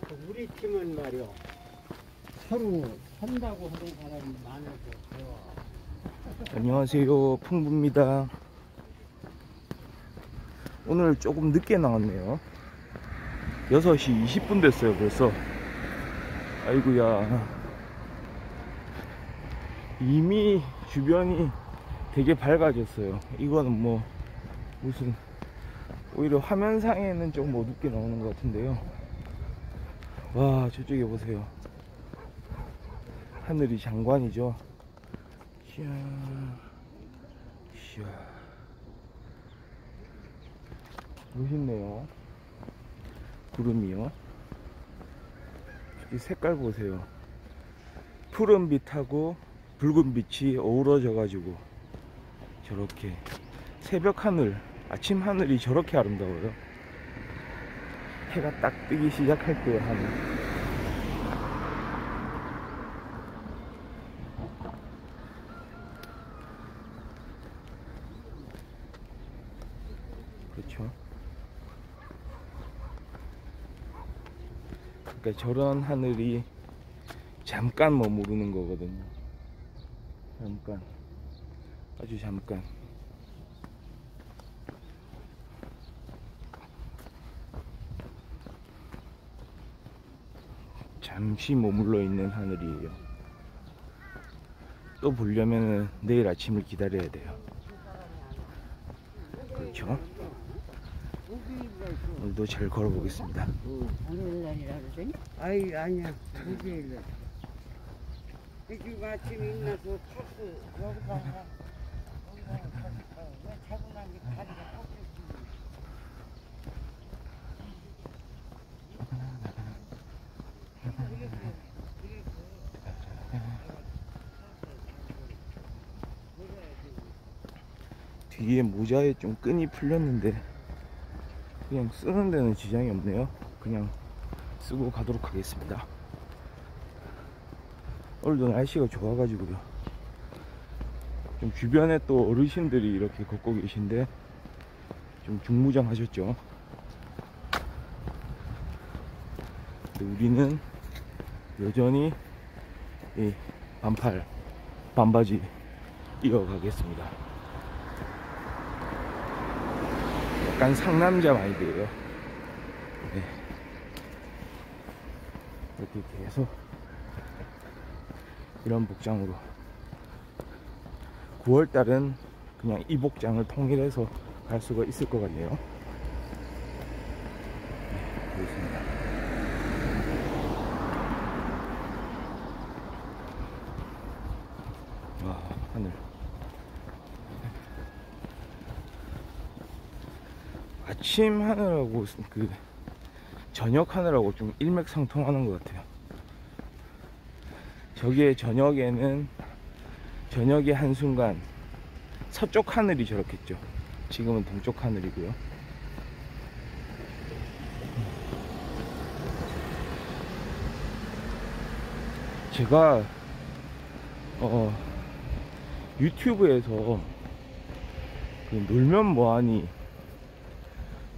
우리 팀은 말이요. 서로 산다고 하는 사람이 많아서 좋아. 안녕하세요, 풍부입니다. 오늘 조금 늦게 나왔네요. 6시 20분 됐어요 벌써. 아이고야, 이미 주변이 되게 밝아졌어요. 이거는 뭐 무슨, 오히려 화면상에는 좀 뭐 늦게 나오는 것 같은데요. 와, 저쪽에 보세요. 하늘이 장관이죠. 이야, 이야, 멋있네요. 구름이요. 이 색깔 보세요. 푸른 빛하고 붉은 빛이 어우러져 가지고 저렇게 새벽 하늘, 아침 하늘이 저렇게 아름다워요. 해가 딱 뜨기 시작할 때의 하늘. 그렇죠. 그러니까 저런 하늘이 잠깐 머무르는 거거든요. 잠깐, 아주 잠깐. 잠시 머물러 있는 하늘이에요. 또 보려면 내일 아침을 기다려야 돼요. 그렇죠. 오늘도 잘 걸어보겠습니다. 오늘날이라 그러더니? 아이, 아니야. 무제일날. 지금 아침에 일어나서 탔어. 여기다가 왜 자고 나니 다리가 꺾였지. 뒤에 모자에 좀 끈이 풀렸는데 그냥 쓰는 데는 지장이 없네요. 그냥 쓰고 가도록 하겠습니다. 오늘도 날씨가 좋아가지고요. 좀 주변에 또 어르신들이 이렇게 걷고 계신데 좀 중무장하셨죠. 근데 우리는 여전히 이 반팔, 반바지 이어가겠습니다. 약간 상남자 마인드예요. 네. 이렇게 계속 이런 복장으로 9월달은 그냥 이 복장을 통일해서 갈 수가 있을 것 같네요. 네, 보겠습니다. 와, 하늘. 아침 하늘하고 그 저녁 하늘하고 좀 일맥상통하는 것 같아요. 저기에 저녁에는, 저녁의 한순간 서쪽 하늘이 저렇겠죠. 지금은 동쪽 하늘이고요. 제가 유튜브에서 그 놀면 뭐하니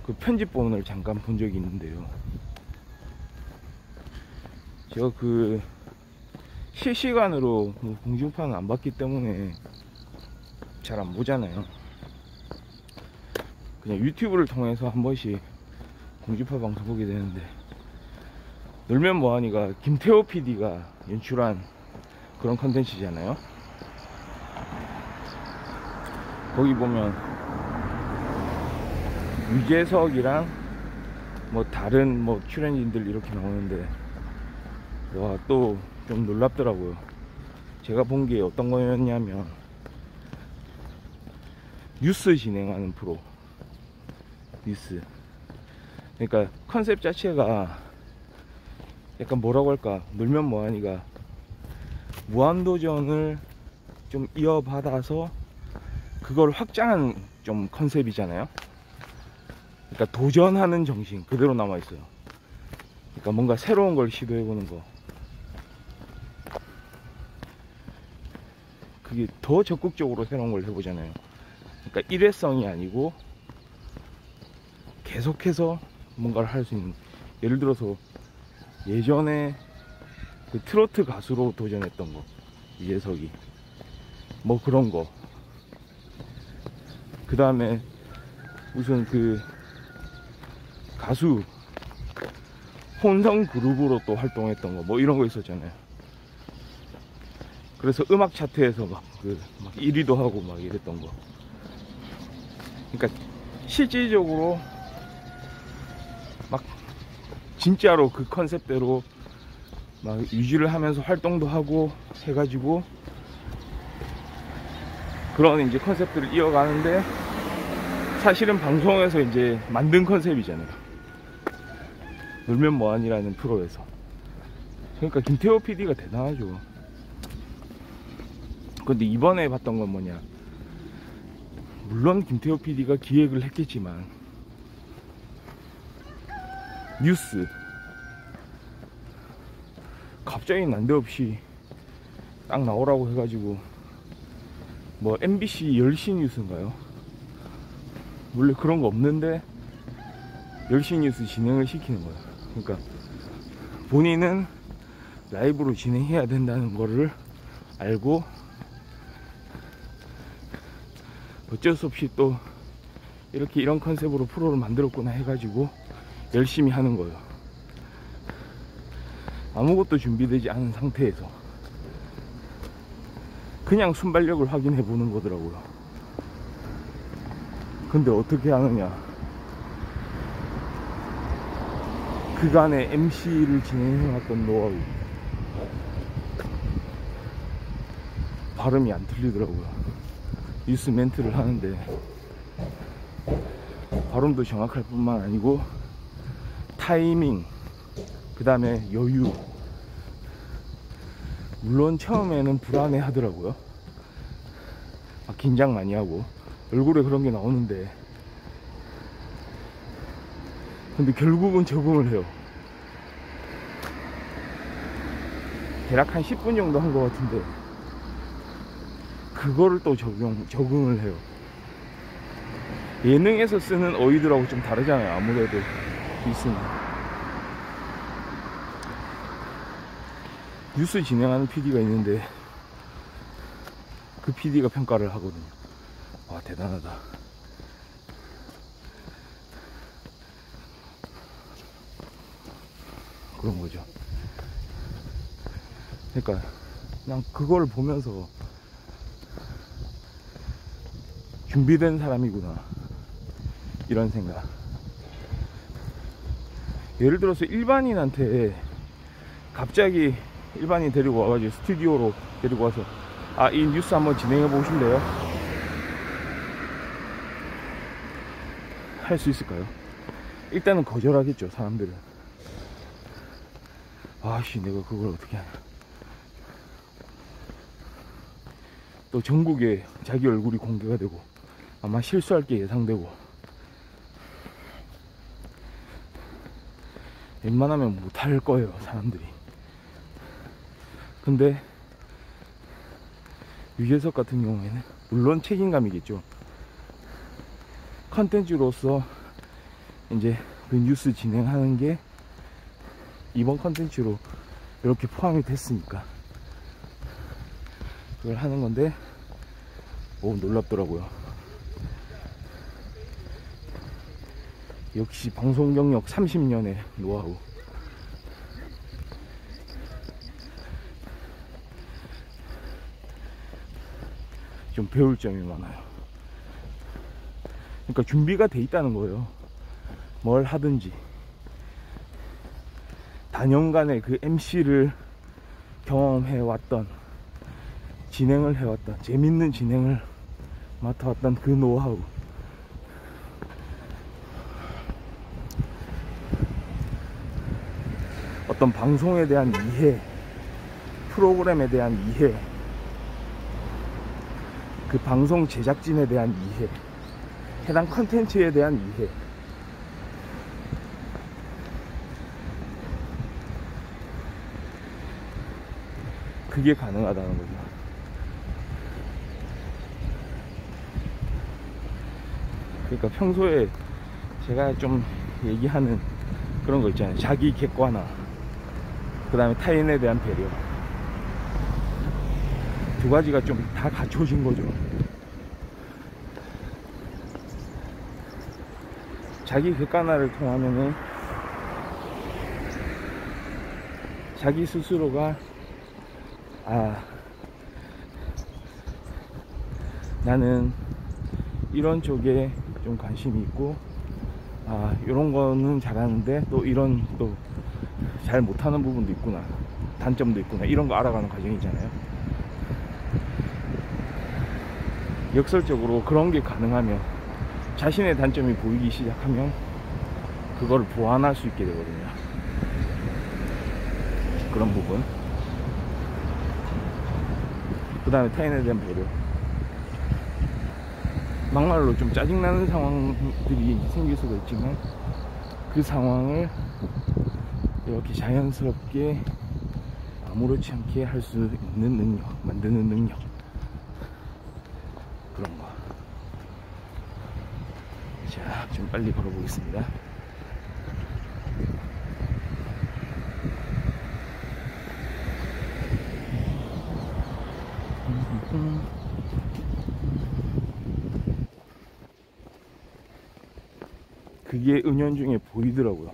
그 편집본을 잠깐 본 적이 있는데요. 제가 그 실시간으로 공중파는 안 봤기 때문에 잘 안 보잖아요. 그냥 유튜브를 통해서 한 번씩 공중파 방송 보게 되는데, 놀면 뭐하니가 김태호 PD가 연출한 그런 컨텐츠잖아요. 거기 보면 유재석이랑 뭐 다른 뭐 출연진들 이렇게 나오는데, 와, 또 좀 놀랍더라고요. 제가 본 게 어떤 거였냐면 뉴스 진행하는 프로, 뉴스. 그러니까 컨셉 자체가 약간 뭐라고 할까, 놀면 뭐하니가 무한도전을 좀 이어받아서 그걸 확장한 좀 컨셉이잖아요. 그러니까 도전하는 정신 그대로 남아있어요. 그러니까 뭔가 새로운 걸 시도해보는 거, 그게 더 적극적으로 새로운 걸 해보잖아요. 그러니까 일회성이 아니고 계속해서 뭔가를 할 수 있는, 예를 들어서 예전에 그 트로트 가수로 도전했던 거, 유재석이 뭐 그런 거, 그 다음에 무슨 그 가수 혼성 그룹으로 또 활동했던 거, 뭐 이런 거 있었잖아요. 그래서 음악 차트에서 막 1위도 하고 막 이랬던 거. 그러니까 실질적으로 막 진짜로 그 컨셉대로 막 유지를 하면서 활동도 하고 해가지고 그런 이제 컨셉들을 이어가는데, 사실은 방송에서 이제 만든 컨셉이잖아요. 놀면 뭐하니라는 프로에서. 그러니까 김태호 PD가 대단하죠. 근데 이번에 봤던 건 뭐냐, 물론 김태호 PD가 기획을 했겠지만 뉴스 갑자기 난데없이 딱 나오라고 해가지고, 뭐 MBC 10시 뉴스인가요? 원래 그런 거 없는데 10시 뉴스 진행을 시키는 거야. 그러니까 본인은 라이브로 진행해야 된다는 거를 알고 어쩔 수 없이 또 이렇게 이런 컨셉으로 프로를 만들었구나 해가지고 열심히 하는 거예요. 아무것도 준비되지 않은 상태에서 그냥 순발력을 확인해 보는 거더라고요. 근데 어떻게 하느냐, 그간의 MC를 진행해왔던 노하우, 발음이 안 틀리더라고요. 뉴스 멘트를 하는데 발음도 정확할 뿐만 아니고 타이밍, 그 다음에 여유. 물론 처음에는 불안해 하더라고요. 막 긴장 많이 하고 얼굴에 그런 게 나오는데, 근데 결국은 적응을 해요. 대략 한 10분 정도 한 것 같은데 그거를 또 적응을 해요. 예능에서 쓰는 어휘들하고 좀 다르잖아요. 아무래도 뉴스는. 뉴스 진행하는 PD가 있는데 그 PD가 평가를 하거든요. 와, 대단하다. 그런 거죠. 그러니까 그냥 그걸 보면서 준비된 사람이구나, 이런 생각. 예를 들어서 일반인한테 갑자기 일반인 데리고 와가지고 스튜디오로 데리고 와서 아, 이 뉴스 한번 진행해 보실래요? 할 수 있을까요? 일단은 거절하겠죠, 사람들은. 아씨, 내가 그걸 어떻게 하냐. 또 전국에 자기 얼굴이 공개가 되고 아마 실수할 게 예상되고, 웬만하면 못할 거예요, 사람들이. 근데 유재석 같은 경우에는 물론 책임감이겠죠. 컨텐츠로서 이제 그 뉴스 진행하는 게 이번 컨텐츠로 이렇게 포함이 됐으니까 그걸 하는 건데, 오, 놀랍더라고요. 역시 방송 경력 30년의 노하우. 좀 배울 점이 많아요. 그러니까 준비가 돼 있다는 거예요. 뭘 하든지. 단연간의 그 MC를 경험해왔던, 진행을 해왔던, 재밌는 진행을 맡아왔던 그 노하우. 어떤 방송에 대한 이해, 프로그램에 대한 이해, 그 방송 제작진에 대한 이해, 해당 컨텐츠에 대한 이해. 그게 가능하다는 거죠. 그러니까 평소에 제가 좀 얘기하는 그런 거 있잖아요. 자기 객관화. 그 다음에 타인에 대한 배려. 두 가지가 좀 다 갖춰진 거죠. 자기 객관화를 통하면은 자기 스스로가 나는 이런 쪽에 좀 관심이 있고 이런 거는 잘하는데 또 이런 또 잘 못하는 부분도 있구나, 단점도 있구나, 이런 거 알아가는 과정이잖아요. 역설적으로 그런 게 가능하면, 자신의 단점이 보이기 시작하면 그거를 보완할 수 있게 되거든요. 그런 부분. 그 다음에 타인에 대한 배려. 막말로 좀 짜증나는 상황들이 생길 수가 있지만 그 상황을 이렇게 자연스럽게 아무렇지 않게 할 수 있는 능력, 만드는 능력, 그런 거. 자, 좀 빨리 걸어보겠습니다. 그게 은연중에 보이더라고요.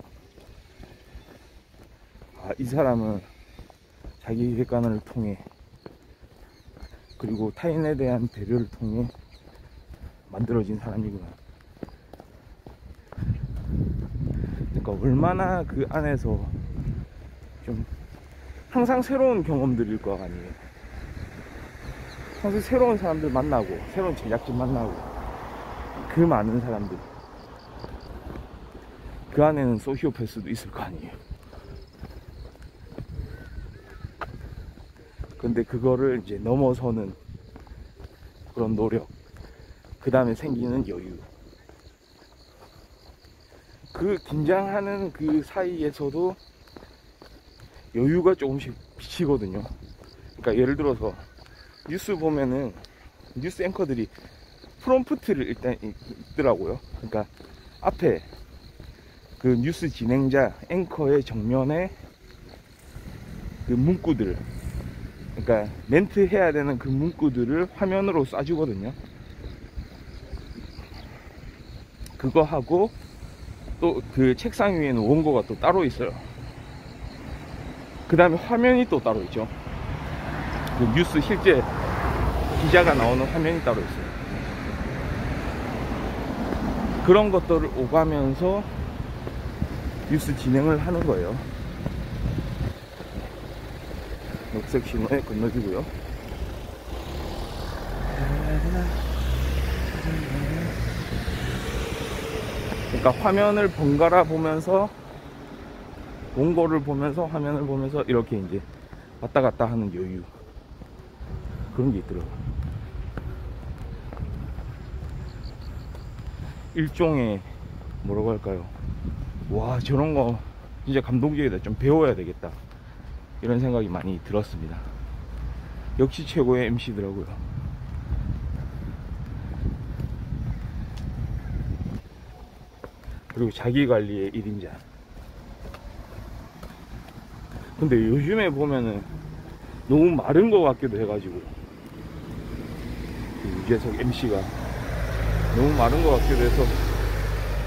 이 사람은 자기 객관화를 통해, 그리고 타인에 대한 배려를 통해 만들어진 사람이구나. 그러니까 얼마나 그 안에서 좀 항상 새로운 경험들일 거 아니에요. 항상 새로운 사람들 만나고, 새로운 제작진 만나고, 그 많은 사람들, 그 안에는 소시오패스도 있을 거 아니에요. 근데 그거를 이제 넘어서는 그런 노력, 그 다음에 생기는 여유, 그 긴장하는 그 사이에서도 여유가 조금씩 비치거든요. 그러니까 예를 들어서 뉴스 보면은 뉴스 앵커들이 프롬프트를 일단 있더라고요. 그러니까 앞에 그 뉴스 진행자 앵커의 정면에 그 문구들, 그러니까 멘트 해야 되는 그 문구들을 화면으로 쏴주거든요. 그거 하고 또 그 책상 위에는 원고가 또 따로 있어요. 그 다음에 화면이 또 따로 있죠. 그 뉴스 실제 기자가 나오는 화면이 따로 있어요. 그런 것들을 오가면서 뉴스 진행을 하는 거예요. 녹색 신호에 건너지고요. 그러니까 화면을 번갈아 보면서, 원고를 보면서, 화면을 보면서 이렇게 이제 왔다 갔다 하는 여유, 그런 게 있더라고요. 일종의 뭐라고 할까요? 와, 저런 거 진짜 감동적이다, 좀 배워야 되겠다, 이런 생각이 많이 들었습니다. 역시 최고의 MC더라고요. 그리고 자기관리의 1인자. 근데 요즘에 보면은 너무 마른 것 같기도 해가지고, 유재석 MC가 너무 마른 것 같기도 해서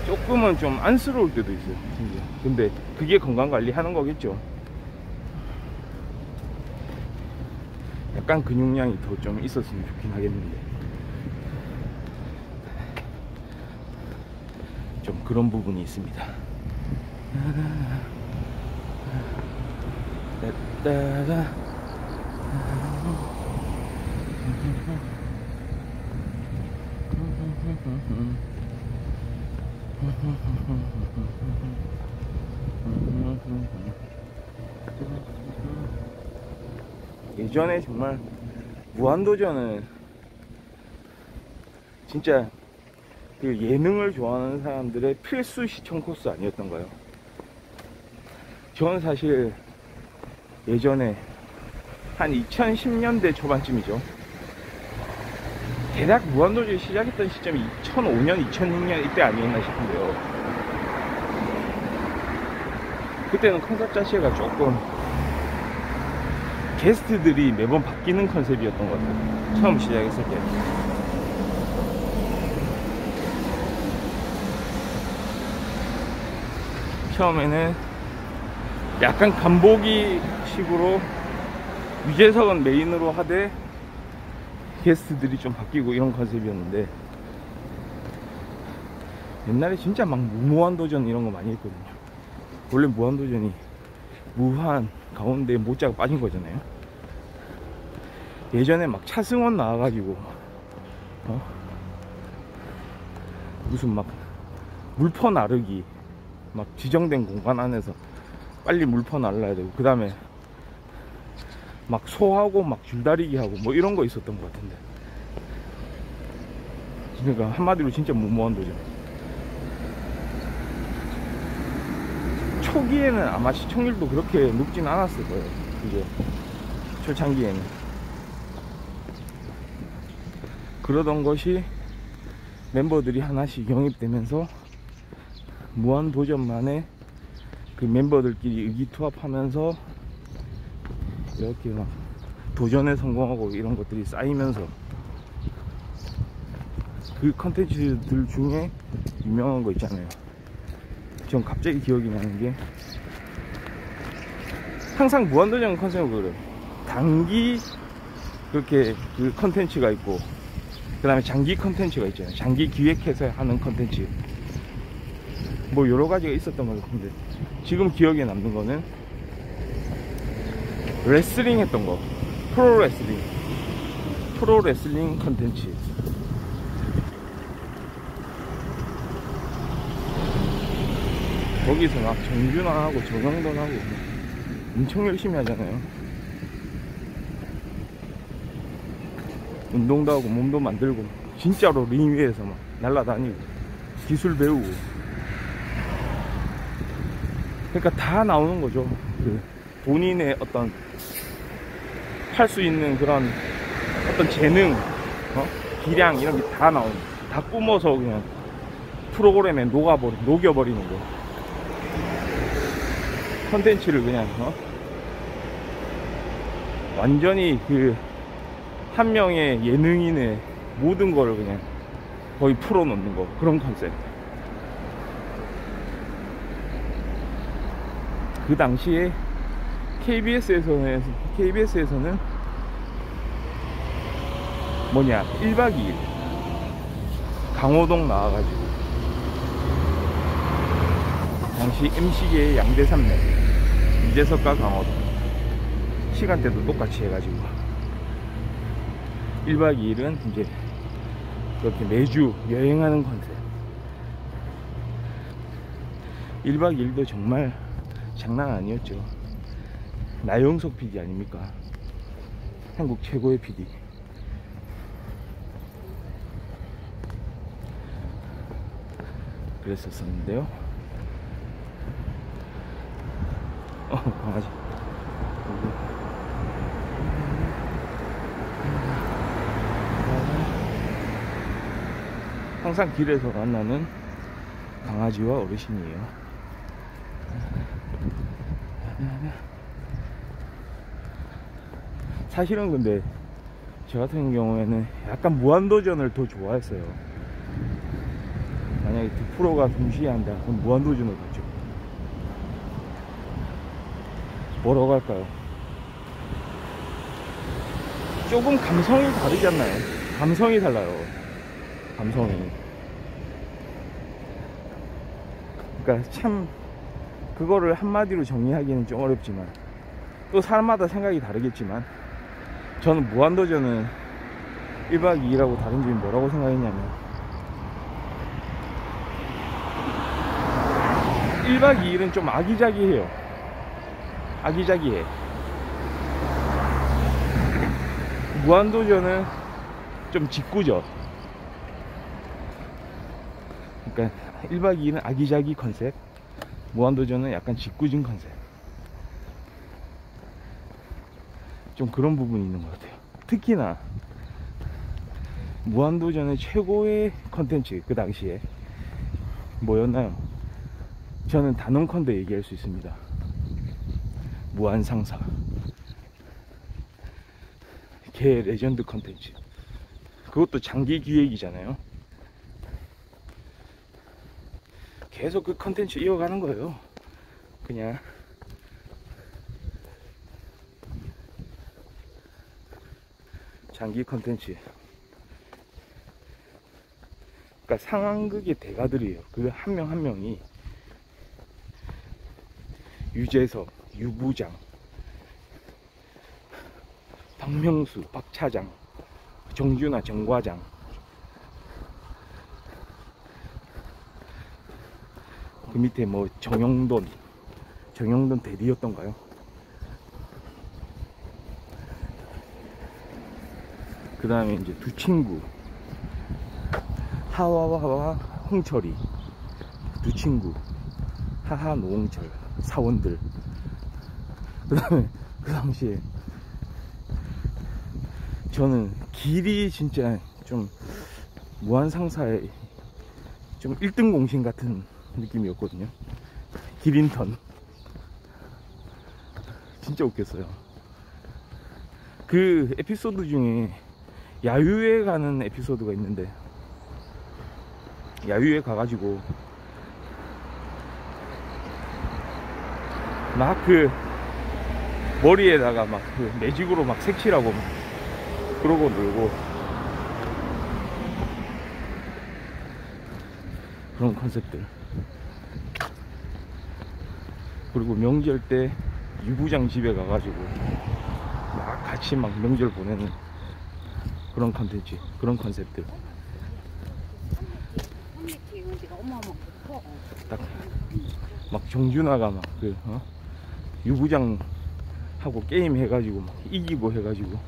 조금은 좀 안쓰러울 때도 있어요, 진짜. 근데 그게 건강관리 하는 거겠죠. 약간 근육량이 더 좀 있었으면 좋긴 하겠는데, 좀 그런 부분이 있습니다. 예전에 정말 무한도전은 진짜 그 예능을 좋아하는 사람들의 필수 시청 코스 아니었던가요? 저는 사실 예전에 한 2010년대 초반쯤이죠. 대략 무한도전이 시작했던 시점이 2005년, 2006년 이때 아니었나 싶은데요. 그때는 컨셉 자체가 조금 게스트들이 매번 바뀌는 컨셉이었던 것 같아요. 처음 시작했을 때. 처음에는 약간 간보기 식으로 유재석은 메인으로 하되 게스트들이 좀 바뀌고 이런 컨셉이었는데, 옛날에 진짜 막 무한도전 이런 거 많이 했거든요. 원래 무한도전이 무한 가운데 모자가 빠진 거잖아요. 예전에 막 차승원 나와가지고 무슨 막 물퍼 나르기, 막 지정된 공간 안에서 빨리 물퍼 날라야 되고, 그 다음에 막 소하고 막 줄다리기 하고 뭐 이런 거 있었던 것 같은데, 그러니까 한마디로 진짜 무한도전. 초기에는 아마 시청률도 그렇게 높진 않았을 거예요. 그죠? 초창기에는. 그러던 것이 멤버들이 하나씩 영입되면서 무한도전만의 그 멤버들끼리 의기투합하면서 이렇게 막 도전에 성공하고 이런 것들이 쌓이면서, 그 컨텐츠들 중에 유명한 거 있잖아요. 전 갑자기 기억이 나는 게, 항상 무한도전 컨셉을 그래요. 단기 그렇게 그 컨텐츠가 있고, 그 다음에 장기 컨텐츠가 있잖아요. 장기 기획해서 하는 컨텐츠, 뭐 여러 가지가 있었던 것 같은데, 지금 기억에 남는 거는 레슬링 했던 거, 프로레슬링 컨텐츠. 거기서 막 정준하하고 정영돈하고 엄청 열심히 하잖아요. 운동도 하고 몸도 만들고, 진짜로 링 위에서 막 날아다니고 기술 배우고, 그러니까 다 나오는 거죠. 그 본인의 어떤 할 수 있는 그런 어떤 재능, 기량 이런 게 다 나오는, 다 뿜어서 그냥 프로그램에 녹여버리는 거. 컨텐츠를 그냥 완전히 그 한 명의 예능인의 모든 걸 그냥 거의 풀어놓는 거, 그런 컨셉. 그 당시에 KBS에서는 뭐냐, 1박 2일 강호동 나와가지고, 당시 MC계의 양대 산맥 유재석과 강호동, 시간대도 똑같이 해가지고 1박 2일은 이제 그렇게 매주 여행하는 컨셉. 1박 2일도 정말 장난 아니었죠. 나영석 PD 아닙니까? 한국 최고의 PD. 그랬었는데요. 강아지. 항상 길에서 만나는 강아지와 어르신이에요. 사실은 근데 저 같은 경우에는 약간 무한도전을 더 좋아했어요. 만약에 두 프로가 동시에 한다 그럼 무한도전을 가죠. 뭐라고 할까요? 조금 감성이 다르지 않나요? 감성이 달라요. 감성이. 그러니까 참 그거를 한마디로 정리하기는 좀 어렵지만, 또 사람마다 생각이 다르겠지만, 저는 무한도전은 1박 2일하고 다른 점이 뭐라고 생각했냐면, 1박 2일은 좀 아기자기해요. 아기자기해. 무한도전은 좀 짓궂어. 그러니까 1박 2일은 아기자기 컨셉, 무한도전은 약간 짓궂은 컨셉. 좀 그런 부분이 있는 것 같아요. 특히나 무한도전의 최고의 컨텐츠 그 당시에 뭐였나요? 저는 단언컨대 얘기할 수 있습니다. 무한상사. 개 레전드 컨텐츠. 그것도 장기 기획이잖아요. 계속 그 컨텐츠 이어가는 거예요. 그냥 장기 컨텐츠. 그러니까 상황극의 대가들이에요. 그 한 명 한 명이 유재석, 유부장, 박명수, 박차장, 정준하, 정과장, 그 밑에 뭐 정영돈 대리였던가요? 그 다음에 이제 두 친구, 하와와 홍철이, 두 친구, 하하 노홍철, 사원들. 그 다음에 그 당시에 저는 길이 진짜 좀 무한상사의 좀 1등 공신 같은 느낌이었거든요. 길인턴 진짜 웃겼어요. 그 에피소드 중에 야유회 가는 에피소드가 있는데, 야유회 가가지고 막 그 머리에다가 막 그 매직으로 막 색칠하고 막 그러고 놀고, 그런 컨셉들. 그리고 명절 때 유부장 집에 가가지고 막 같이 막 명절 보내는 그런 컨텐츠, 그런 컨셉들. 딱 막 정준하가 막 그 유부장 하고 게임 해가지고 막 이기고 해가지고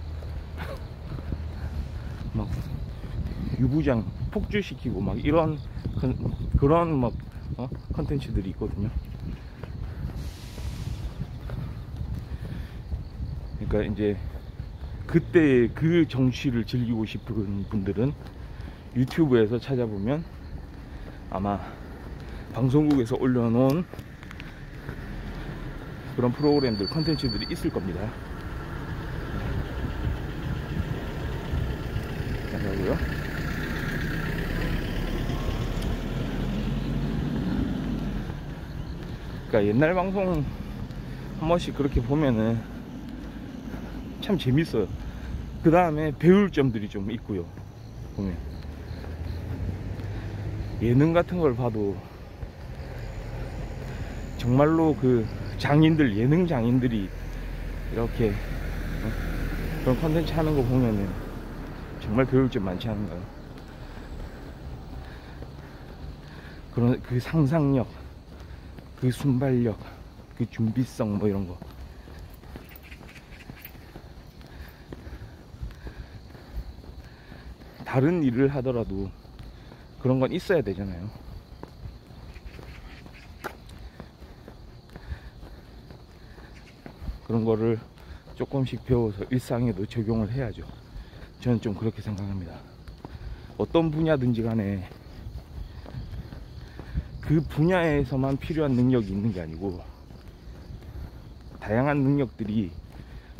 막 유부장 폭주시키고 막 이런 그런 막 컨텐츠들이 있거든요. 그러니까 이제 그때 그 정취를 즐기고 싶은 분들은 유튜브에서 찾아보면 아마 방송국에서 올려놓은 그런 프로그램들, 컨텐츠들이 있을 겁니다. 감사하고요. 그러니까 옛날 방송 한 번씩 그렇게 보면은 참 재밌어요. 그 다음에 배울 점들이 좀 있고요. 보면 예능 같은 걸 봐도 정말로 그 장인들, 예능 장인들이 이렇게 그런 컨텐츠 하는 거 보면은 정말 배울 점 많지 않은가요? 그런 그 상상력, 그 순발력, 그 준비성, 뭐 이런 거. 다른 일을 하더라도 그런 건 있어야 되잖아요. 그런 거를 조금씩 배워서 일상에도 적용을 해야죠. 저는 좀 그렇게 생각합니다. 어떤 분야든지 간에 그 분야에서만 필요한 능력이 있는 게 아니고 다양한 능력들이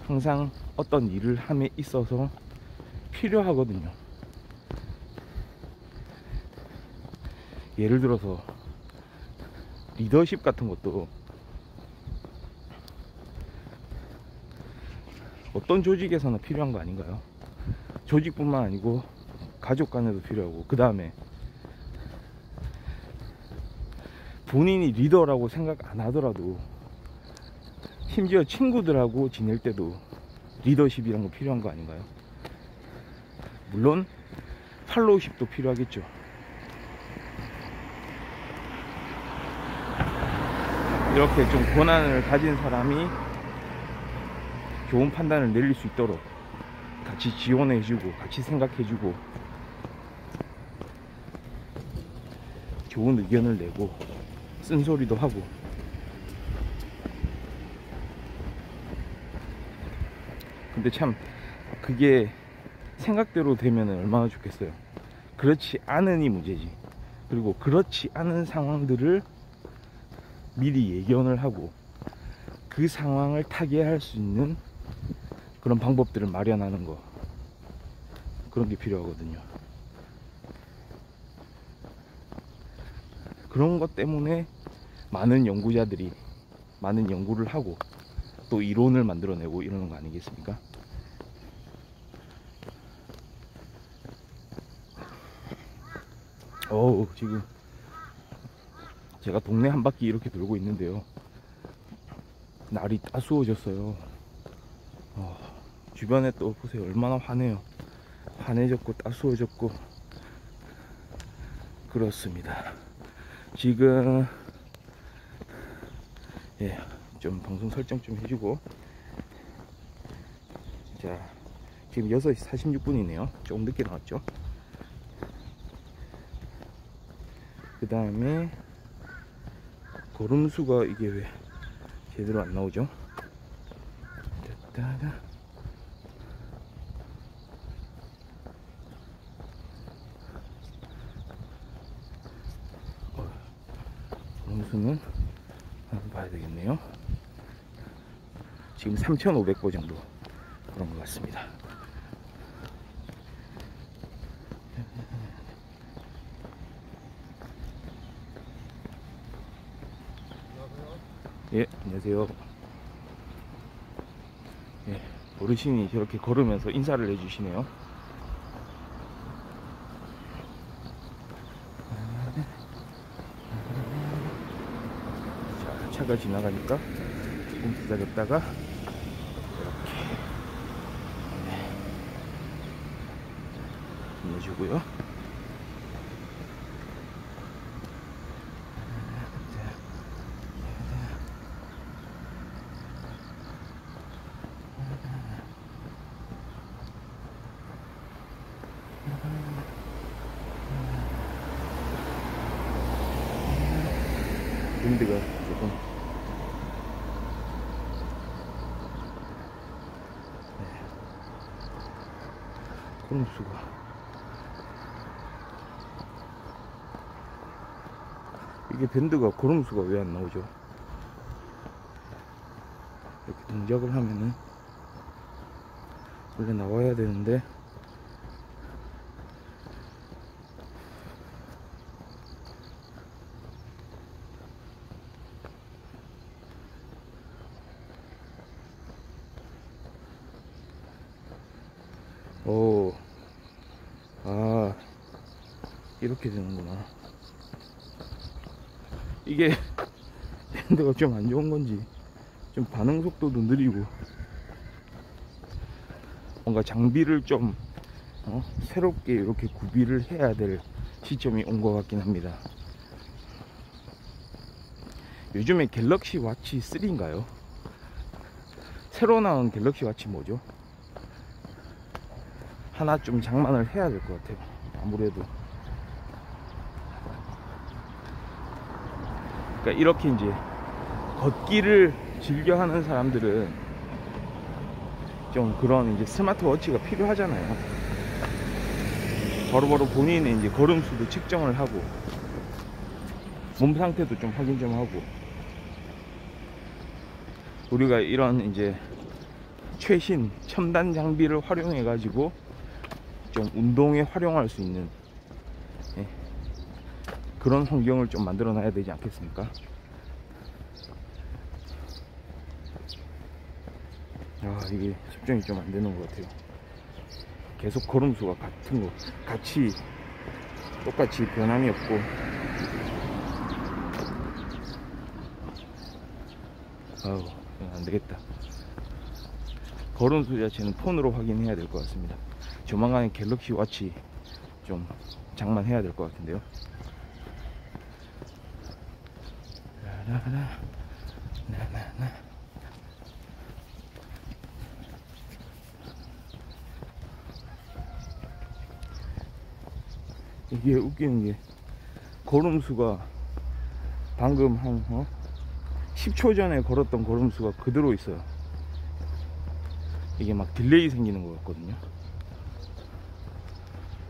항상 어떤 일을 함에 있어서 필요하거든요. 예를 들어서 리더십 같은 것도 어떤 조직에서나 필요한 거 아닌가요? 조직뿐만 아니고 가족 간에도 필요하고, 그 다음에 본인이 리더라고 생각 안 하더라도 심지어 친구들하고 지낼 때도 리더십이란 거 필요한 거 아닌가요? 물론 팔로우십도 필요하겠죠. 이렇게 좀 권한을 가진 사람이 좋은 판단을 내릴 수 있도록 같이 지원해주고 같이 생각해주고 좋은 의견을 내고 쓴소리도 하고, 근데 참 그게 생각대로 되면 얼마나 좋겠어요. 그렇지 않으니 문제지. 그리고 그렇지 않은 상황들을 미리 예견을 하고 그 상황을 타개할 수 있는 그런 방법들을 마련하는 거, 그런 게 필요하거든요. 그런 것 때문에 많은 연구자들이 많은 연구를 하고 또 이론을 만들어내고 이러는 거 아니겠습니까? 지금 제가 동네 한 바퀴 이렇게 돌고 있는데요, 날이 따스워졌어요. 주변에 또 보세요. 얼마나 환해요. 환해졌고 따스워졌고 그렇습니다. 지금 좀 방송 설정 좀 해주고, 자 지금 6시 46분이네요 조금 늦게 나왔죠. 그 다음에 걸음수가 이게 왜 제대로 안 나오죠? 됐다가 걸음수는 한번 봐야 되겠네요. 지금 3,500보 정도 그런 것 같습니다. 예, 안녕하세요. 예, 어르신이 저렇게 걸으면서 인사를 해주시네요. 자, 차가 지나가니까 조금 기다렸다가 이렇게 내주고요. 윈드가 조금 걸음수가 이게 밴드가 걸음수가 왜 안 나오죠? 이렇게 동작을 하면은 원래 나와야 되는데 이렇게 되는구나. 이게 밴드가 좀 안 좋은 건지 좀 반응 속도도 느리고 뭔가 장비를 좀 새롭게 이렇게 구비를 해야 될 시점이 온 것 같긴 합니다. 요즘에 갤럭시 와치 3인가요? 새로 나온 갤럭시 와치 뭐죠? 하나 좀 장만을 해야 될 것 같아요. 아무래도 그러니까 이렇게 이제 걷기를 즐겨하는 사람들은 좀 그런 이제 스마트워치가 필요하잖아요. 바로바로 본인의 이제 걸음수도 측정을 하고 몸 상태도 좀 확인 좀 하고, 우리가 이런 이제 최신 첨단 장비를 활용해 가지고 좀 운동에 활용할 수 있는 그런 환경을 좀 만들어 놔야 되지 않겠습니까? 이게 측정이 좀 안 되는 것 같아요. 계속 걸음수가 같은 거 같이 똑같이 변함이 없고 안 되겠다. 걸음수 자체는 폰으로 확인해야 될 것 같습니다. 조만간에 갤럭시 와치 좀 장만해야 될 것 같은데요. 이게 웃기는 게 걸음수가 방금 한 10초 전에 걸었던 걸음수가 그대로 있어요. 이게 막 딜레이 생기는 것 같거든요.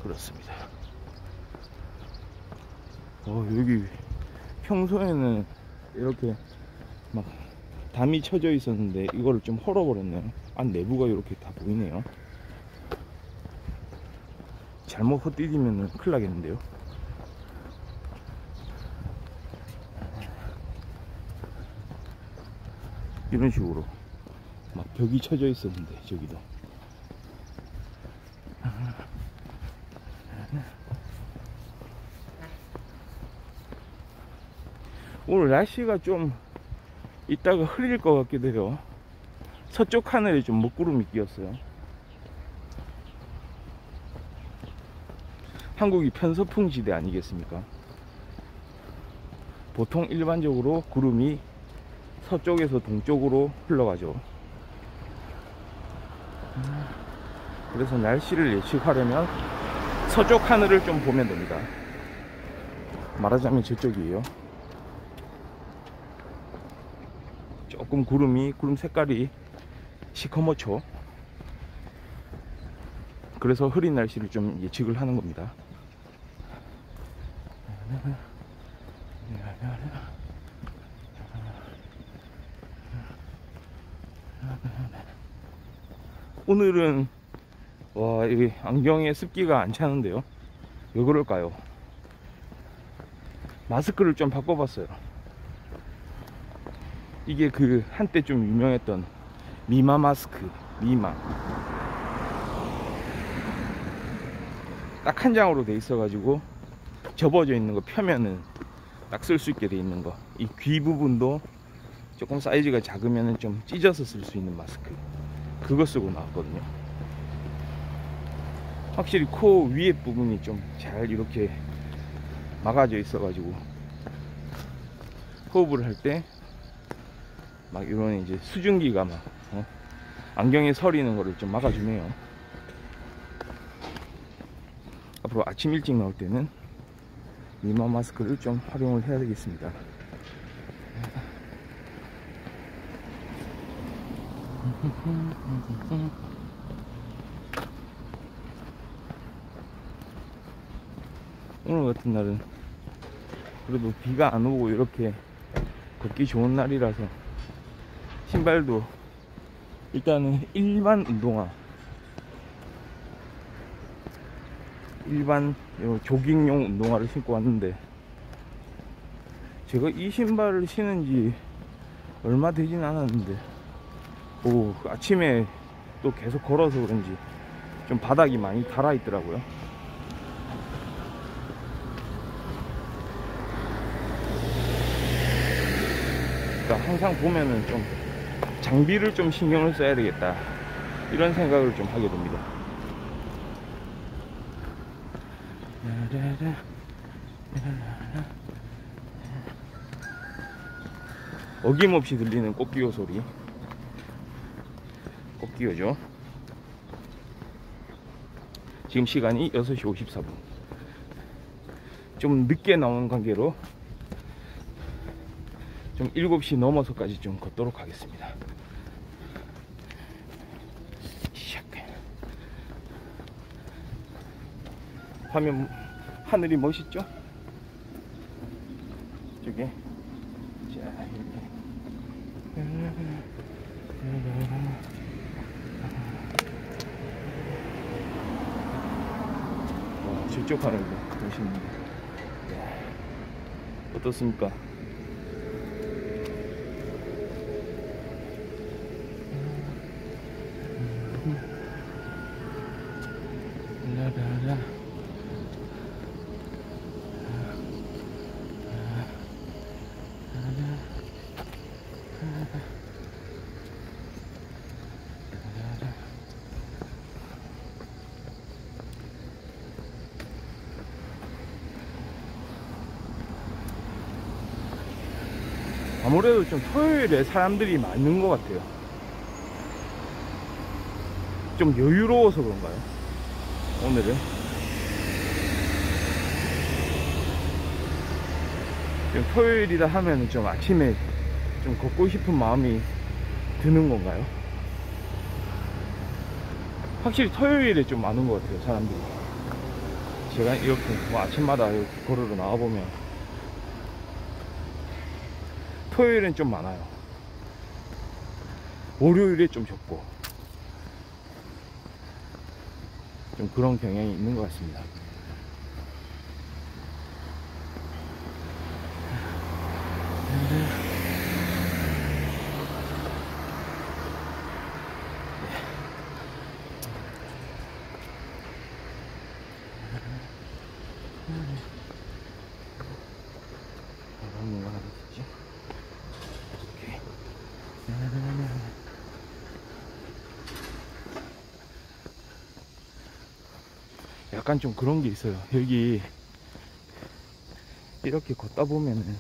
그렇습니다. 여기 평소에는 이렇게 막 담이 쳐져 있었는데 이거를 좀 헐어버렸네요. 안 내부가 이렇게 다 보이네요. 잘못 헛디디면 큰일 나겠는데요. 이런 식으로 막 벽이 쳐져 있었는데 저기도 오늘 날씨가 좀 이따가 흐릴 것 같기도 해요. 서쪽 하늘에 좀 먹구름이 끼었어요. 한국이 편서풍 지대 아니겠습니까? 보통 일반적으로 구름이 서쪽에서 동쪽으로 흘러가죠. 그래서 날씨를 예측하려면 서쪽 하늘을 좀 보면 됩니다. 말하자면 저쪽이에요. 조금 구름 색깔이 시커멓죠. 그래서 흐린 날씨를 좀 예측을 하는 겁니다. 오늘은 와, 이 안경에 습기가 안 차는데요. 왜 그럴까요? 마스크를 좀 바꿔봤어요. 이게 그 한때 좀 유명했던 미마 마스크, 미마. 딱 한 장으로 돼 있어가지고 접어져 있는 거 펴면은 딱 쓸 수 있게 돼 있는 거. 이 귀 부분도 조금 사이즈가 작으면은 좀 찢어서 쓸 수 있는 마스크. 그거 쓰고 나왔거든요. 확실히 코 위에 부분이 좀 잘 이렇게 막아져 있어가지고 호흡을 할 때 막 이런 이제 수증기가 막 안경에 서리는 거를 좀 막아주네요. 앞으로 아침 일찍 나올 때는 미마 마스크를 좀 활용을 해야 되겠습니다. 오늘 같은 날은 그래도 비가 안 오고 이렇게 걷기 좋은 날이라서 신발도 일단은 일반 운동화, 일반 조깅용 운동화를 신고 왔는데 제가 이 신발을 신은 지 얼마 되진 않았는데 아침에 또 계속 걸어서 그런지 좀 바닥이 많이 닳아 있더라고요. 그러니까 항상 보면은 좀 장비를 좀 신경을 써야 되겠다, 이런 생각을 좀 하게 됩니다. 어김없이 들리는 꽃기호 소리. 꽃기호죠. 지금 시간이 6시 54분. 좀 늦게 나오는 관계로 좀 7시 넘어서까지 좀 걷도록 하겠습니다. 화면 하늘이 멋있죠? 저게 자 이렇게 와, 저쪽 하늘도 멋있는데 어떻습니까? 아무래도 좀 토요일에 사람들이 많은 것 같아요. 좀 여유로워서 그런가요? 오늘은 좀 토요일이다 하면 좀 아침에 좀 걷고 싶은 마음이 드는 건가요? 확실히 토요일에 좀 많은 것 같아요, 사람들이. 제가 이렇게 뭐 아침마다 이렇게 걸으러 나와보면 토요일엔 좀 많아요. 월요일에 좀 적고 좀 그런 경향이 있는 것 같습니다. 약간 좀 그런 게 있어요. 여기 이렇게 걷다 보면은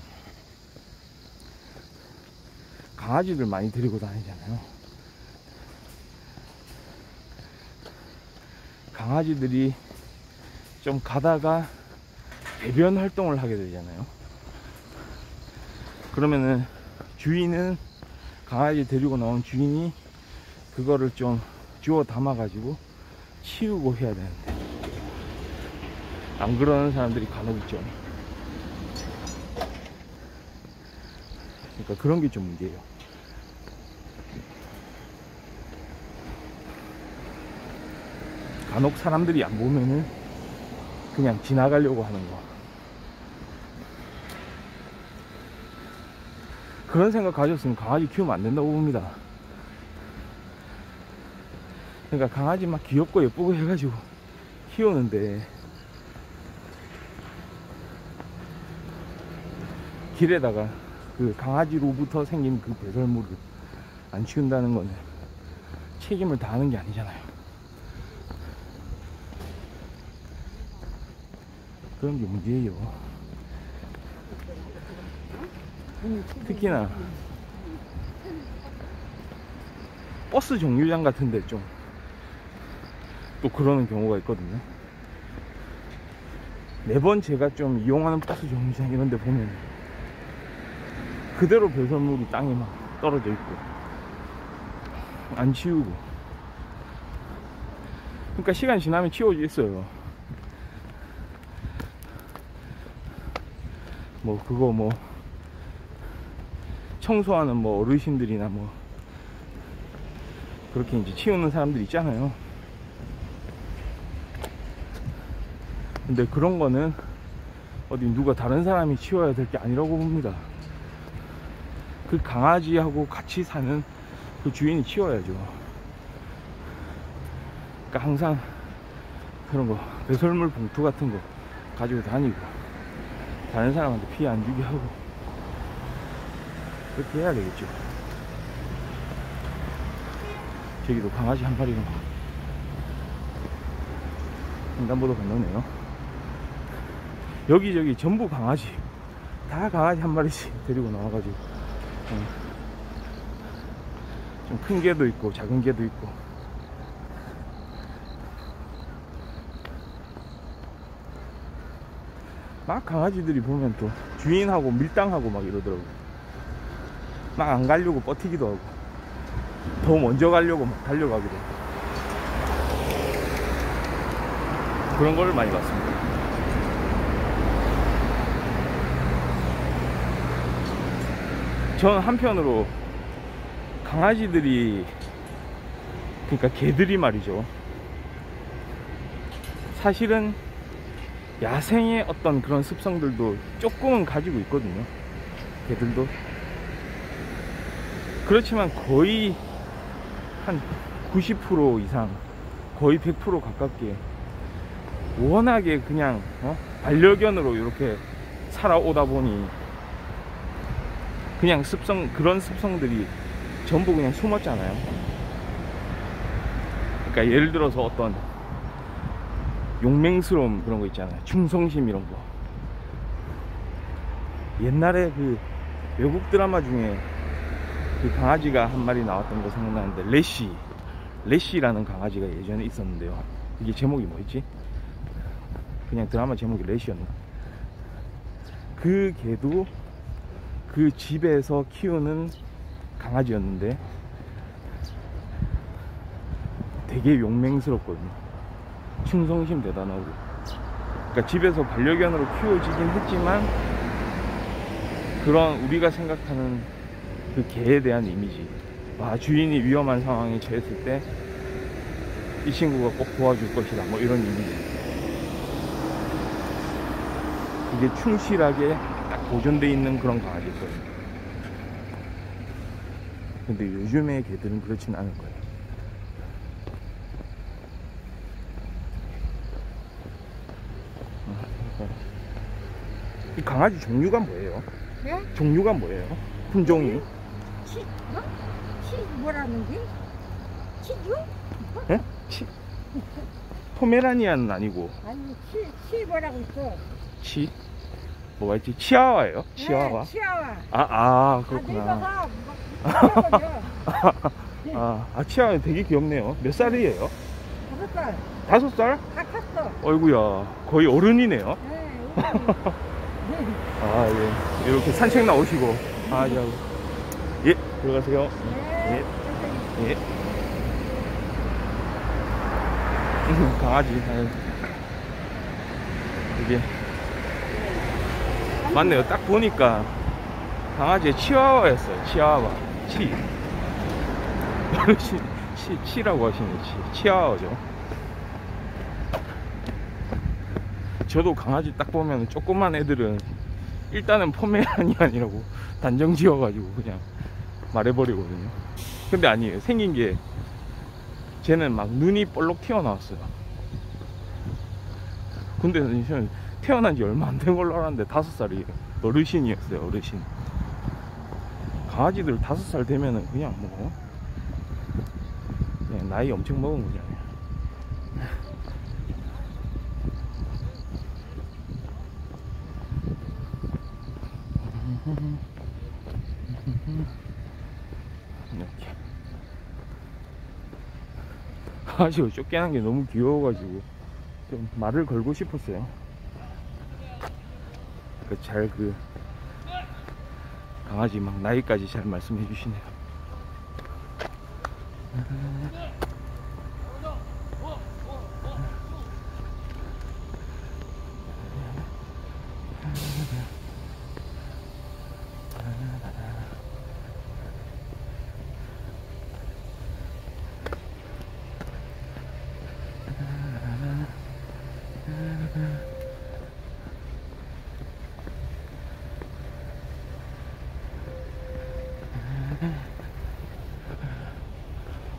강아지들 많이 데리고 다니잖아요. 강아지들이 좀 가다가 배변 활동을 하게 되잖아요. 그러면은 주인은, 강아지 데리고 나온 주인이 그거를 좀 주워 담아 가지고 치우고 해야 되는데, 안 그러는 사람들이 간혹 있죠. 그러니까 그런 게 좀 문제예요. 간혹 사람들이 안 보면은 그냥 지나가려고 하는 거. 그런 생각 가졌으면 강아지 키우면 안 된다고 봅니다. 그러니까 강아지 막 귀엽고 예쁘고 해가지고 키우는데, 길에다가 그 강아지로부터 생긴 그 배설물을 안 치운다는 거는 책임을 다하는 게 아니잖아요. 그런 게 문제예요. 특히나 버스 정류장 같은데 좀 또 그러는 경우가 있거든요. 매번 제가 좀 이용하는 버스 정류장 이런 데 보면 그대로 배설물이 땅에 막 떨어져 있고 안 치우고. 그러니까 시간 지나면 치워지겠어요. 뭐 그거 뭐 청소하는 뭐 어르신들이나 뭐 그렇게 이제 치우는 사람들 있잖아요. 근데 그런 거는 어디 누가 다른 사람이 치워야 될 게 아니라고 봅니다. 그 강아지하고 같이 사는 그 주인이 치워야죠. 그러니까 항상 그런 거, 배설물 봉투 같은 거 가지고 다니고 다른 사람한테 피해 안 주게 하고 그렇게 해야 되겠죠. 저기도 강아지 한 마리가 횡단보도 건너네요. 여기저기 전부 강아지, 다 강아지 한 마리씩 데리고 나와가지고 좀 큰 개도 있고 작은 개도 있고. 막 강아지들이 보면 또 주인하고 밀당하고 막 이러더라고. 막 안 가려고 버티기도 하고 더 먼저 가려고 막 달려가기도 하고. 그런 걸 많이 봤습니다. 저는 한편으로 강아지들이, 그러니까 개들이 말이죠, 사실은 야생의 어떤 그런 습성들도 조금은 가지고 있거든요. 개들도. 그렇지만 거의 한 90% 이상, 거의 100% 가깝게 워낙에 그냥 반려견으로 이렇게 살아오다 보니 그냥 그런 습성들이 전부 그냥 숨었잖아요. 그러니까 예를 들어서 어떤 용맹스러움, 그런 거 있잖아요. 충성심, 이런 거. 옛날에 그 외국 드라마 중에 그 강아지가 한 마리 나왔던 거 생각나는데, 레시라는 강아지가 예전에 있었는데요. 이게 제목이 뭐였지? 그냥 드라마 제목이 레시였나? 그 개도 그 집에서 키우는 강아지였는데 되게 용맹스럽거든요. 충성심 대단하고. 그러니까 집에서 반려견으로 키워지긴 했지만 그런 우리가 생각하는 그 개에 대한 이미지, 주인이 위험한 상황에 처했을 때 이 친구가 꼭 도와줄 것이다, 뭐 이런 의미죠. 이게 충실하게 딱 보존되어 있는 그런 강아지일 거예요. 근데 요즘의 개들은 그렇진 않을 거예요. 이 강아지 종류가 뭐예요? 네? 종류가 뭐예요? 품종이? 뭐? 뭐라는 게? 치주? 예? 포메라니안은 아니고 아니 뭐라고 있어? 뭐가 있지? 치아와예요? 치아와? 네, 치아와. 그렇구나. 아, 치아와 되게 귀엽네요. 몇 살이에요? 5살. 5살? 다 컸어. 어이구야, 거의 어른이네요. 네, 예. 이렇게 산책 나오시고. 예, 들어가세요. 네. 예. 강아지. 이게 맞네요. 딱 보니까 강아지의 치와와였어요. 치와와. 어르신 치라고 하시네. 치와와죠. 저도 강아지 딱 보면 조그만 애들은 일단은 포메라니안이라고 단정 지어가지고 그냥 말해버리거든요. 근데 아니에요. 생긴 게 쟤는 막 눈이 볼록 튀어나왔어요. 근데 저는 태어난 지 얼마 안 된 걸로 알았는데 5살이에요. 어르신이었어요. 어르신. 강아지들 5살 되면은 그냥 뭐 그냥 나이 엄청 먹은 거잖아요. 이렇게 강아지가 쫓겨난 게 너무 귀여워가지고 좀 말을 걸고 싶었어요. 강아지 막 나이까지 잘 말씀해 주시네요.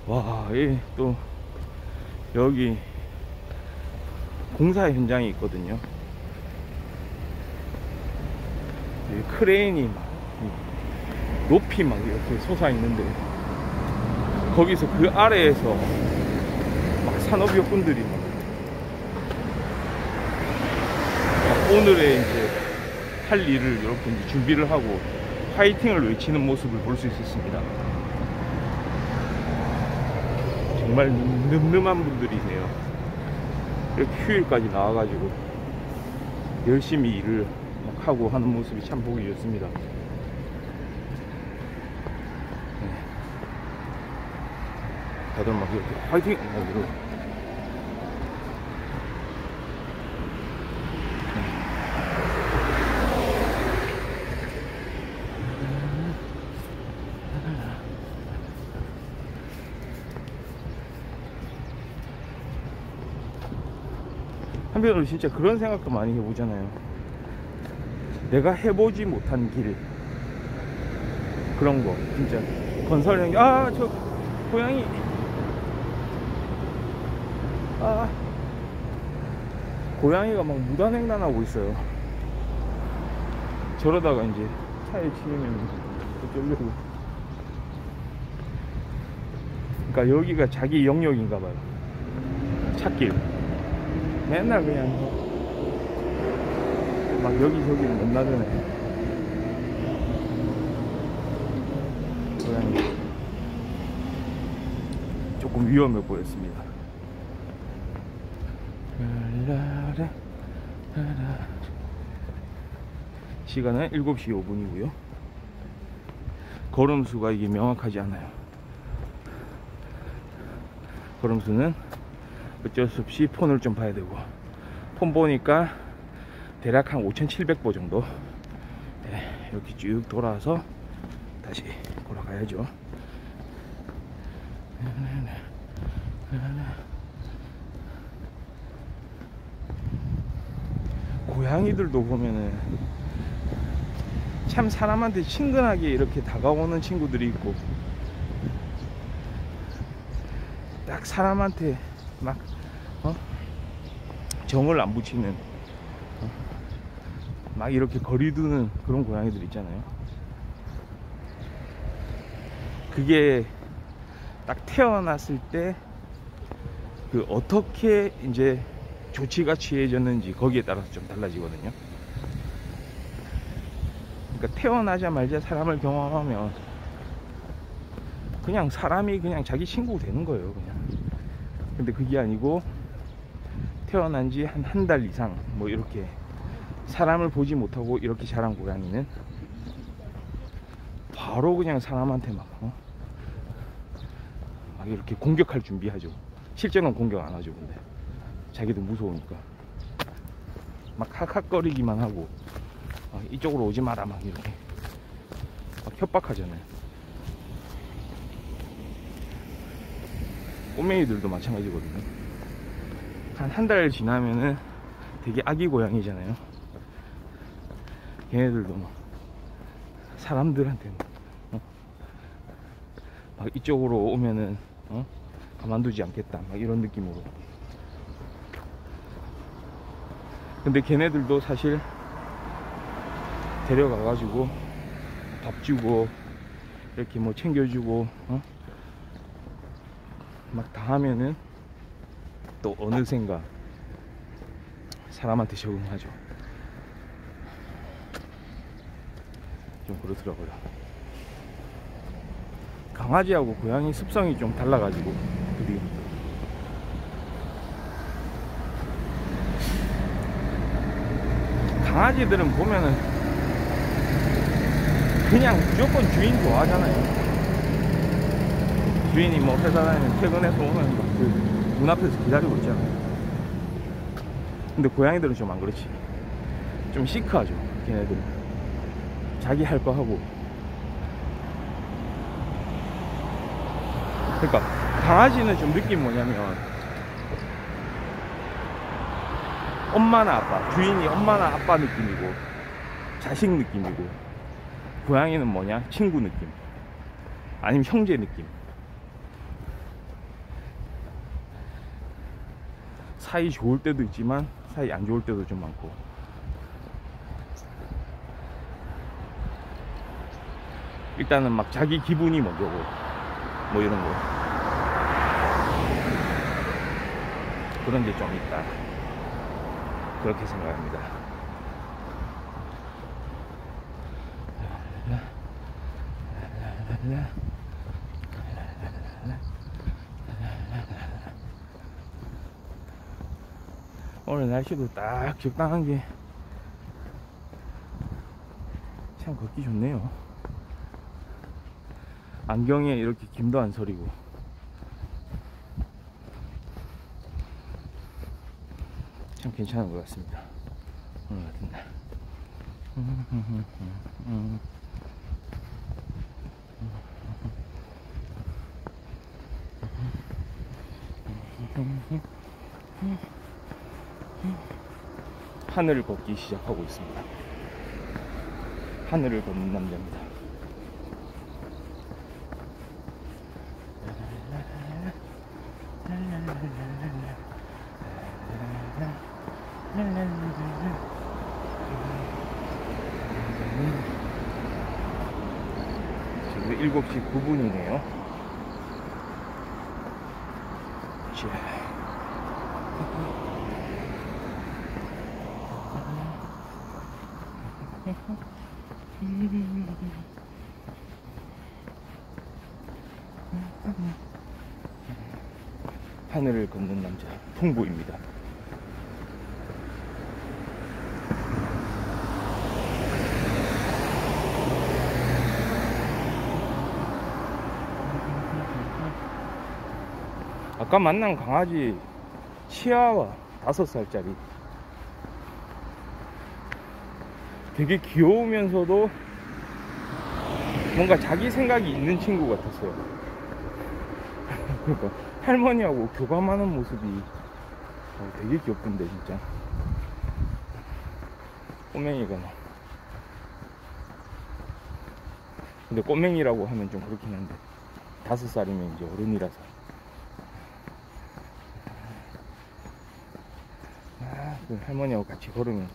와, 또 여기 공사 현장이 있거든요. 크레인이 막 높이 막 이렇게 솟아 있는데 거기서 그 아래에서 막 산업용분들이 막 오늘의 이제 할 일을 이렇게 이제 준비를 하고 파이팅을 외치는 모습을 볼 수 있었습니다. 정말 늠름한 분들이세요. 이렇게 휴일까지 나와가지고 열심히 일을 막 하고 하는 모습이 참 보기 좋습니다. 다들 막 이렇게 파이팅! 이러고. 한편으로 진짜 그런 생각도 많이 해보잖아요. 내가 해보지 못한 길, 그런 거 진짜 건설 현장. 저 고양이. 고양이가 막 무단횡단하고 있어요. 저러다가 이제 차에 치이면 어쩌려고. 그러니까 여기가 자기 영역인가봐요. 찻길. 맨날 그냥 막 여기저기 못 나르네. 고양이 조금 위험해 보였습니다. 시간은 7시 5분이고요 걸음수가 이게 명확하지 않아요. 걸음수는 어쩔 수 없이 폰을 좀 봐야 되고, 폰 보니까 대략 한 5,700보 정도. 네, 이렇게 쭉 돌아서 다시 돌아가야죠. 고양이들도 보면은 참 사람한테 친근하게 이렇게 다가오는 친구들이 있고, 딱 사람한테 막 정을 안 붙이는, 막 이렇게 거리두는 그런 고양이들 있잖아요. 그게 딱 태어났을 때 그 어떻게 이제 조치가 취해졌는지 거기에 따라서 좀 달라지거든요. 그러니까 태어나자마자 사람을 경험하면 그냥 사람이 그냥 자기 친구 되는 거예요, 그냥. 근데 그게 아니고 태어난 지 한 달 이상 뭐 이렇게 사람을 보지 못하고 이렇게 자란 고양이는 바로 그냥 사람한테 막 이렇게 공격할 준비하죠. 실제로는 공격 안 하죠. 근데 자기도 무서우니까 막 학학거리기만 하고 이쪽으로 오지 마라 막 이렇게 막 협박하잖아요. 꼬맹이들도 마찬가지거든요. 한 달 지나면은 되게 아기 고양이잖아요. 걔네들도 막 사람들한테 막 이쪽으로 오면은 가만두지 않겠다 막 이런 느낌으로. 근데 걔네들도 사실 데려가가지고 밥 주고 이렇게 뭐 챙겨주고 막 다 하면은 또 어느샌가 사람한테 적응하죠. 좀 그렇더라고요. 강아지하고 고양이 습성이 좀 달라가지고 둘이. 강아지들은 보면은 그냥 무조건 주인 좋아하잖아요. 주인이 뭐 회사 다니면 퇴근해서 오면 막 그 문 앞에서 기다리고 있잖아요. 근데 고양이들은 좀 안 그렇지. 좀 시크하죠, 걔네들은. 자기 할 거 하고. 그러니까 강아지는 좀 느낌이 뭐냐면 엄마나 아빠, 주인이 엄마나 아빠 느낌이고 자식 느낌이고, 고양이는 뭐냐? 친구 느낌, 아니면 형제 느낌. 사이 좋을 때도 있지만 사이 안 좋을 때도 좀 많고. 일단은 막 자기 기분이 먼저고 뭐 이런 거, 그런 게 좀 있다, 그렇게 생각합니다. 오늘 날씨도 딱 적당한 게 참 걷기 좋네요. 안경에 이렇게 김도 안 서리고. 참 괜찮은 것 같습니다, 오늘 같은 날. 하늘을 걷기 시작하고 있습니다. 하늘을 걷는 남자입니다. 지금 7시 9분이네요. 하늘을 걷는 남자 풍부입니다. 아까 만난 강아지 치아와 5살짜리, 되게 귀여우면서도 뭔가 자기 생각이 있는 친구 같았어요. 그러니까 할머니하고 교감하는 모습이 되게 귀엽던데 진짜. 꼬맹이가 뭐. 근데 꼬맹이라고 하면 좀 그렇긴 한데 5살이면 이제 어른이라서. 그 할머니하고 같이 걸으면서.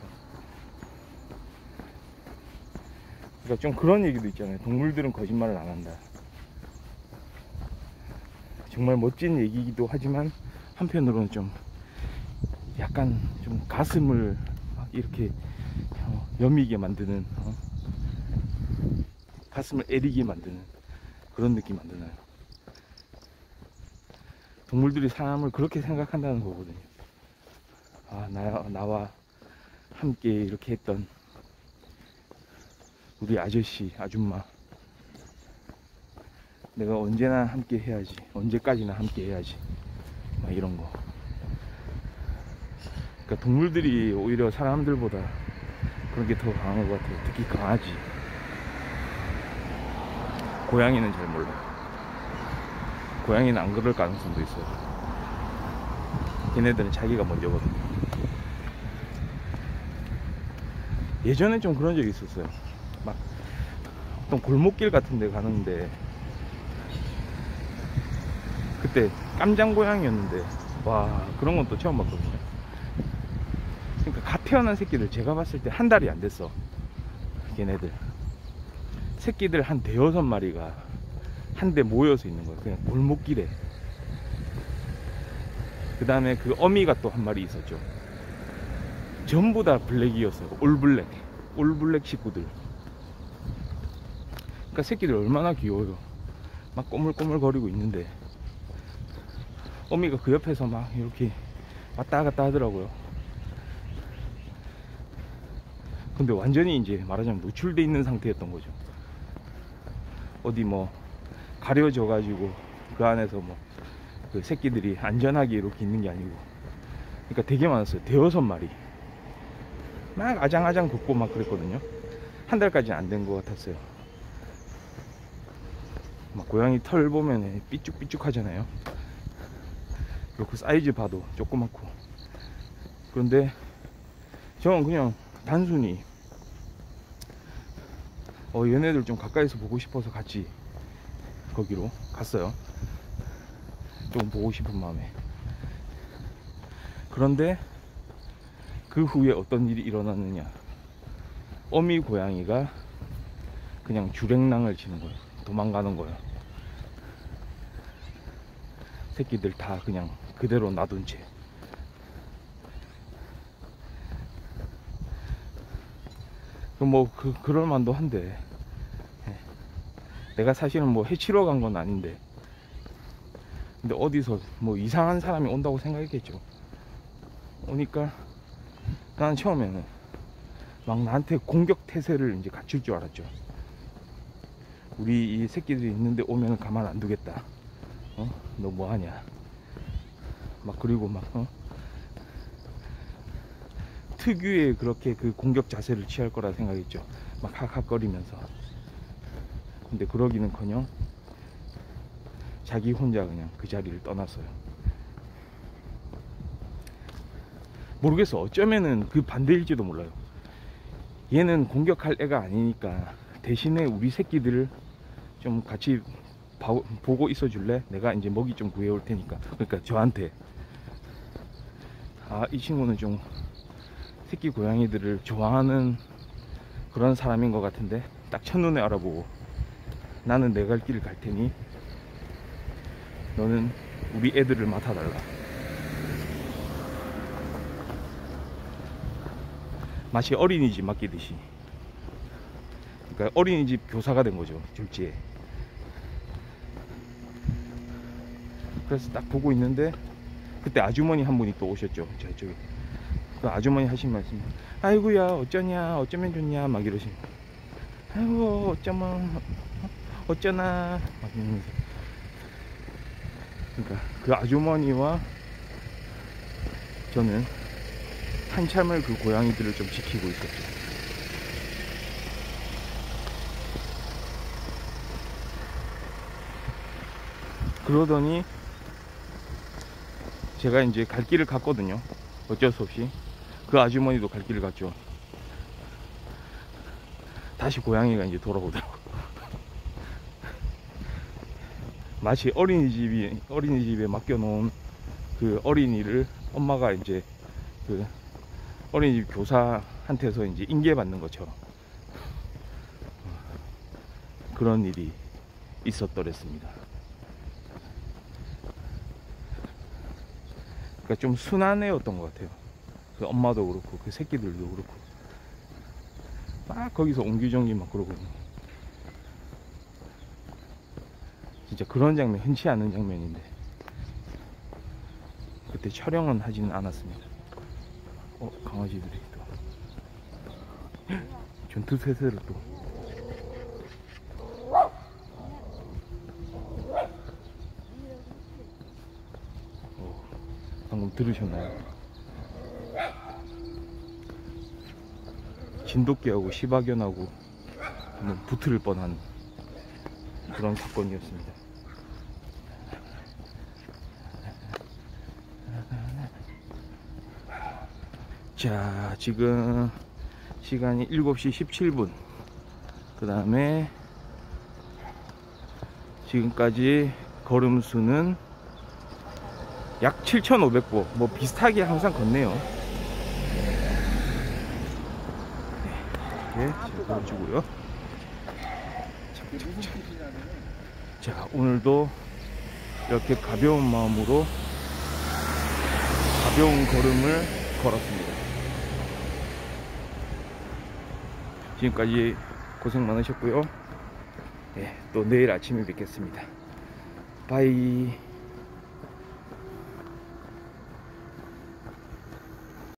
그러니까 좀 그런 얘기도 있잖아요. 동물들은 거짓말을 안 한다. 정말 멋진 얘기이기도 하지만 한편으로는 좀 약간 좀 가슴을 막 이렇게 여미게 만드는, 가슴을 애리게 만드는 그런 느낌 안 드나요? 동물들이 사람을 그렇게 생각한다는 거거든요. 아, 나와 함께 이렇게 했던 우리 아저씨, 아줌마, 내가 언제나 함께 해야지, 언제까지나 함께 해야지, 막 이런 거. 그러니까 동물들이 오히려 사람들보다 그런 게 더 강한 것 같아요. 특히 강아지. 고양이는 잘 몰라요. 고양이는 안 그럴 가능성도 있어요. 걔네들은 자기가 먼저거든요. 예전에 좀 그런 적이 있었어요. 막 어떤 골목길 같은 데 가는데 그때 깜장 고양이였는데, 와, 그런 건 또 처음 봤거든요. 그러니까 갓 태어난 새끼들 제가 봤을 때 한 달이 안 됐어. 걔네들 새끼들 한 5-6마리가 한데 모여서 있는 거예요. 그냥 골목길에. 그 다음에 그 어미가 또 한 마리 있었죠. 전부 다 블랙이었어요. 올블랙 식구들. 그러니까 새끼들 얼마나 귀여워요. 막 꼬물꼬물 거리고 있는데 어미가 그 옆에서 막 이렇게 왔다 갔다 하더라고요. 근데 완전히 이제 말하자면 노출돼 있는 상태였던 거죠. 어디 뭐 가려져 가지고 그 안에서 뭐 그 새끼들이 안전하게 이렇게 있는 게 아니고, 그러니까 되게 많았어요. 5-6마리 막 아장아장 걷고 막 그랬거든요. 한 달까지는 안 된 것 같았어요. 막 고양이 털 보면 삐쭉삐쭉 하잖아요. 그 사이즈 봐도 조그맣고. 그런데 저는 그냥 단순히 얘네들 좀 가까이서 보고 싶어서 같이 거기로 갔어요. 좀 보고 싶은 마음에. 그런데 그 후에 어떤 일이 일어났느냐. 어미 고양이가 그냥 주랭랑을 치는 거예요. 도망가는 거예요. 새끼들 다 그냥 그대로 놔둔 채. 뭐 그럴 만도 한데, 내가 사실은 뭐 해치러 간 건 아닌데, 근데 어디서 뭐 이상한 사람이 온다고 생각했겠죠. 오니까 나는 처음에는 막 나한테 공격 태세를 이제 갖출 줄 알았죠. 우리 이 새끼들이 있는데 오면 가만 안 두겠다. 너 뭐하냐. 막 그리고 막 특유의 그렇게 그 공격 자세를 취할 거라 생각했죠. 막 학학거리면서. 근데 그러기는커녕 자기 혼자 그냥 그 자리를 떠났어요. 모르겠어. 어쩌면은 그 반대일지도 몰라요. 얘는 공격할 애가 아니니까 대신에 우리 새끼들을 좀 같이 보고 있어 줄래? 내가 이제 먹이 좀 구해올 테니까. 그러니까 저한테, 아, 이 친구는 좀 새끼 고양이들을 좋아하는 그런 사람인 것 같은데, 딱 첫눈에 알아보고 나는 내 갈 길을 갈 테니 너는 우리 애들을 맡아달라. 마치 어린이집 맡기듯이. 그러니까 어린이집 교사가 된 거죠, 졸지에. 그래서 딱 보고 있는데 그때 아주머니 한 분이 또 오셨죠. 저쪽에 그 아주머니 하신 말씀, 아이고야 어쩌냐, 어쩌면 좋냐 막 이러시는. 아이고 어쩌면 어쩌나 막 이러면서. 그러니까 그 아주머니와 저는 한참을 그 고양이들을 좀 지키고 있었죠. 그러더니 제가 이제 갈 길을 갔거든요. 어쩔 수 없이. 그 아주머니도 갈 길을 갔죠. 다시 고양이가 이제 돌아오더라고. 마치 어린이집에 맡겨놓은 그 어린이를 엄마가 이제 그 어린이집 교사한테서 이제 인계받는 것처럼 그런 일이 있었더랬습니다. 그러니까 좀 순한 애였던 것 같아요. 그 엄마도 그렇고 그 새끼들도 그렇고 막 거기서 옹기종기 막 그러고. 진짜 그런 장면 흔치 않은 장면인데 그때 촬영은 하지는 않았습니다. 강아지들이 또 전투태세를 또 방금 들으셨나요? 진돗개하고 시바견하고 한번 붙을 뻔한 그런 사건이었습니다. 자, 지금 시간이 7시 17분. 그 다음에 지금까지 걸음수는 약 7,500보. 뭐 비슷하게 항상 걷네요. 네, 이렇게 보여주고요. 자, 오늘도 이렇게 가벼운 마음으로 가벼운 걸음을 걸었습니다. 지금까지 고생 많으셨고요. 네, 또 내일 아침에 뵙겠습니다. 바이.